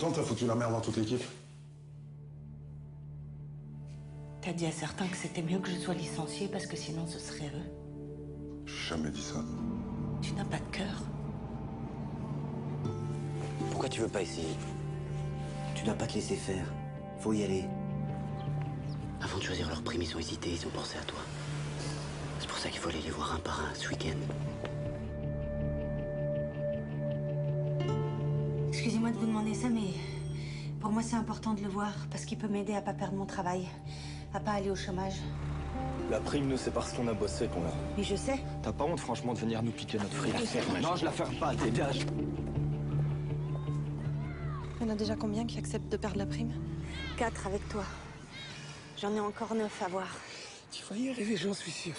contente, t'as foutu la merde dans toute l'équipe. T'as dit à certains que c'était mieux que je sois licenciée parce que sinon ce serait eux. J'ai jamais dit ça. Tu n'as pas de cœur. Pourquoi tu veux pas essayer? Tu dois pas te laisser faire. Faut y aller. Avant de choisir leur prime, ils ont hésité, ils ont pensé à toi. C'est pour ça qu'il faut aller les voir un par un ce week-end. Excusez-moi de vous demander ça, mais pour moi c'est important de le voir parce qu'il peut m'aider à pas perdre mon travail, à pas aller au chômage. La prime, nous, c'est parce qu'on a bossé qu'on l'a. Mais je sais. T'as pas honte, franchement, de venir nous piquer notre fric? Non, je la ferme pas, dégage. Il y en a déjà combien qui acceptent de perdre la prime? 4 avec toi. J'en ai encore 9 à voir. Tu vas y arriver, j'en suis sûr.